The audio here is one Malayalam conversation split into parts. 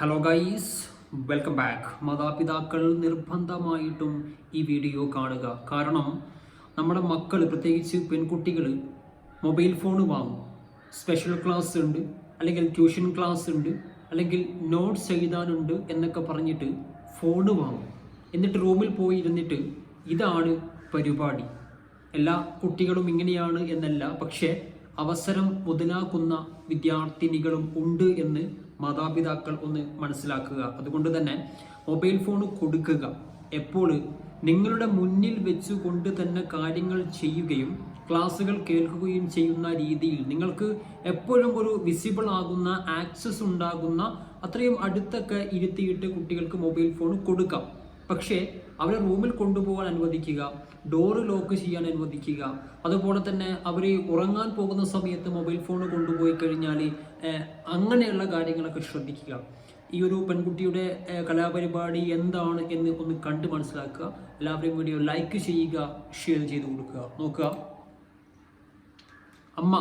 Hello guys, welcome back. മാതാപിതാക്കൾ നിർബന്ധമായിട്ടും ഈ വീഡിയോ കാണുക. കാരണം നമ്മുടെ മക്കൾ, പ്രത്യേകിച്ച് പെൺകുട്ടികൾ, മൊബൈൽ ഫോൺ വാങ്ങും. സ്പെഷ്യൽ ക്ലാസ് ഉണ്ട്, അല്ലെങ്കിൽ ട്യൂഷൻ ക്ലാസ് ഉണ്ട്, അല്ലെങ്കിൽ നോട്ട്സ് എഴുതാനുണ്ട് എന്നൊക്കെ പറഞ്ഞിട്ട് ഫോൺ വാങ്ങും. എന്നിട്ട് റൂമിൽ പോയി ഇരുന്നിട്ട് ഇതാണ് പരിപാടി. എല്ലാ കുട്ടികളും ഇങ്ങനെയാണ് എന്നല്ല, പക്ഷേ അവസരം മുതലാക്കുന്ന വിദ്യാർത്ഥിനികളും ഉണ്ട് എന്ന് മാതാപിതാക്കൾ ഒന്ന് മനസ്സിലാക്കുക. അതുകൊണ്ട് തന്നെ മൊബൈൽ ഫോൺ കൊടുക്കുക എപ്പോൾ നിങ്ങളുടെ മുന്നിൽ വെച്ചുകൊണ്ട് തന്നെ കാര്യങ്ങൾ ചെയ്യുകയും ക്ലാസ്സുകൾ കേൾക്കുകയും ചെയ്യുന്ന രീതിയിൽ നിങ്ങൾക്ക് എപ്പോഴും ഒരു വിസിബിൾ ആകുന്ന ആക്സസ് ഉണ്ടാകുന്ന അത്രയും അടുത്തൊക്കെ ഇരുത്തിയിട്ട് കുട്ടികൾക്ക് മൊബൈൽ ഫോൺ കൊടുക്കാം. പക്ഷേ അവരെ റൂമിൽ കൊണ്ടുപോകാൻ അനുവദിക്കുക, ഡോറ് ലോക്ക് ചെയ്യാൻ അനുവദിക്കുക. അതുപോലെ തന്നെ അവർ ഉറങ്ങാൻ പോകുന്ന സമയത്ത് മൊബൈൽ ഫോൺ കൊണ്ടുപോയി കഴിഞ്ഞാൽ അങ്ങനെയുള്ള കാര്യങ്ങളൊക്കെ ശ്രദ്ധിക്കുക. ഈ ഒരു പെൺകുട്ടിയുടെ കലാപരിപാടി എന്താണ് എന്ന് ഒന്ന് കണ്ട് മനസ്സിലാക്കുക. എല്ലാവരെയും വീഡിയോ ലൈക്ക് ചെയ്യുക, ഷെയർ ചെയ്ത് കൊടുക്കുക. നോക്കുക, അമ്മ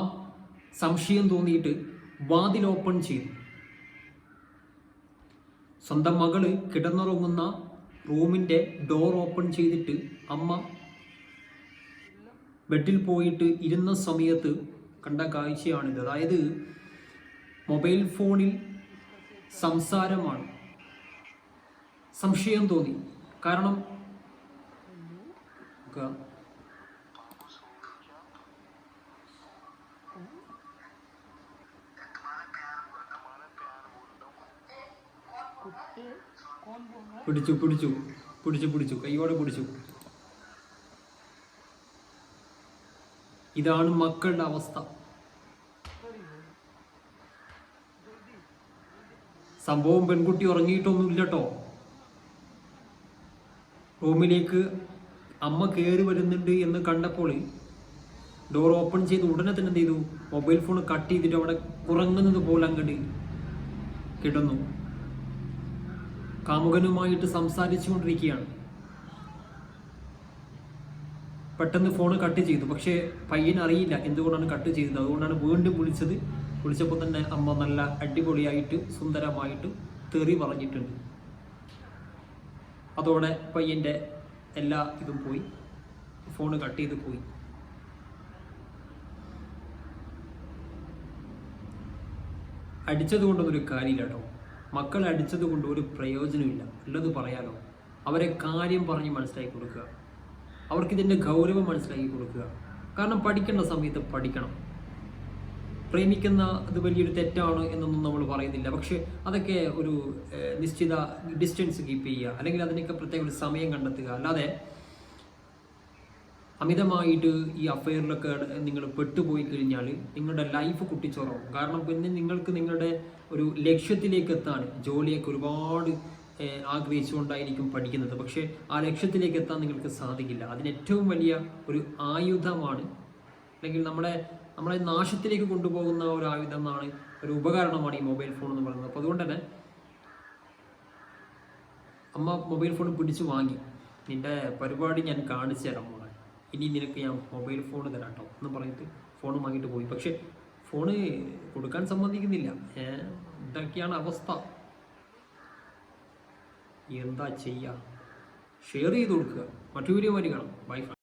സംശയം തോന്നിയിട്ട് വാതിൽ ഓപ്പൺ ചെയ്തു. സ്വന്തം മകള് കിടന്നുറങ്ങുന്ന റൂമിൻ്റെ ഡോർ ഓപ്പൺ ചെയ്തിട്ട് അമ്മ ബെഡിൽ പോയിട്ട് ഇരുന്ന സമയത്ത് കണ്ട കാഴ്ചയാണിത്. അതായത് മൊബൈൽ ഫോണിൽ സംസാരമാണ്. സംശയം തോന്നി. കാരണം പിടിച്ചു കൈയോടെ പിടിച്ചു. ഇതാണ് മക്കളുടെ അവസ്ഥ. സംഭവം പെൺകുട്ടി ഉറങ്ങിയിട്ടൊന്നുമില്ല കേട്ടോ. റൂമിലേക്ക് അമ്മ കയറി വരുന്നുണ്ട് എന്ന് കണ്ടപ്പോൾ ഡോർ ഓപ്പൺ ചെയ്ത് ഉടനെ തന്നെ എന്ത് ചെയ്തു, മൊബൈൽ ഫോൺ കട്ട് ചെയ്തിട്ട് അവിടെ ഉറങ്ങുന്നത് പോലെ അങ്ങോട്ട് കിടന്നു. കാമുകനുമായിട്ട് സംസാരിച്ചു കൊണ്ടിരിക്കുകയാണ്. പെട്ടെന്ന് ഫോൺ കട്ട് ചെയ്തു. പക്ഷേ പയ്യൻ അറിയില്ല എന്തുകൊണ്ടാണ് കട്ട് ചെയ്തത്. അതുകൊണ്ടാണ് വീണ്ടും വിളിച്ചപ്പോൾ തന്നെ അമ്മ നല്ല അടിപൊളിയായിട്ട് സുന്ദരമായിട്ട് തെറി പറഞ്ഞിട്ടുണ്ട്. അതോടെ പയ്യൻ്റെ എല്ലാ ഇതും പോയി, ഫോൺ കട്ട് ചെയ്ത് പോയി. അടിച്ചത് കൊണ്ടൊന്നും ഒരു കാര്യമില്ല കേട്ടോ. മക്കളെ അടിച്ചത് കൊണ്ട് ഒരു പ്രയോജനമില്ല. ഉള്ളത് പറയാലോ. അവരെ കാര്യം പറഞ്ഞ് മനസ്സിലാക്കി കൊടുക്കുക. അവർക്കിതിൻ്റെ ഗൗരവം മനസ്സിലാക്കി കൊടുക്കുക. കാരണം പഠിക്കേണ്ട സമയത്ത് പഠിക്കണം. പ്രേമിക്കുന്ന അത് വലിയൊരു തെറ്റാണ് എന്നൊന്നും നമ്മൾ പറയുന്നില്ല. പക്ഷേ അതൊക്കെ ഒരു നിശ്ചിത ഡിസ്റ്റൻസ് കീപ്പ് ചെയ്യുക, അല്ലെങ്കിൽ അതിനൊക്കെ പ്രത്യേക ഒരു സമയം കണ്ടെത്തുക. അല്ലാതെ അമിതമായിട്ട് ഈ അഫെയറിലൊക്കെ നിങ്ങൾ പെട്ടുപോയി കഴിഞ്ഞാൽ നിങ്ങളുടെ ലൈഫ് കുട്ടിച്ചോറാവും. കാരണം പിന്നെ നിങ്ങൾക്ക് നിങ്ങളുടെ ഒരു ലക്ഷ്യത്തിലേക്ക് എത്താൻ, ജോലിയൊക്കെ ഒരുപാട് ആഗ്രഹിച്ചുകൊണ്ടായിരിക്കും പഠിക്കുന്നത്. പക്ഷേ ആ ലക്ഷ്യത്തിലേക്ക് എത്താൻ നിങ്ങൾക്ക് സാധിക്കില്ല. അതിന് ഏറ്റവും വലിയ ഒരു ആയുധമാണ്, അല്ലെങ്കിൽ നമ്മളെ നാശത്തിലേക്ക് കൊണ്ടുപോകുന്ന ഒരു ആയുധമാണ്, ഒരു ഉപകരണമാണ് ഈ മൊബൈൽ ഫോൺ എന്ന് പറയുന്നത്. അപ്പോൾ അതുകൊണ്ട് തന്നെ അമ്മ മൊബൈൽ ഫോൺ പിടിച്ചു വാങ്ങി. നിൻ്റെ പരിപാടി ഞാൻ കാണിച്ചു തരാം മോളെ, ഇനി നിനക്ക് ഞാൻ മൊബൈൽ ഫോൺ തരാം കേട്ടോ എന്ന് പറഞ്ഞിട്ട് ഫോൺ വാങ്ങിയിട്ട് പോയി. പക്ഷെ ഫോണ് കൊടുക്കാൻ സമ്മതിക്കുന്നില്ല. ഇതൊക്കെയാണ് അവസ്ഥ. എന്താ ചെയ്യുക? ഷെയർ ചെയ്ത് കൊടുക്കുക. മറ്റു വീഡിയോ കാണാം. ബൈ.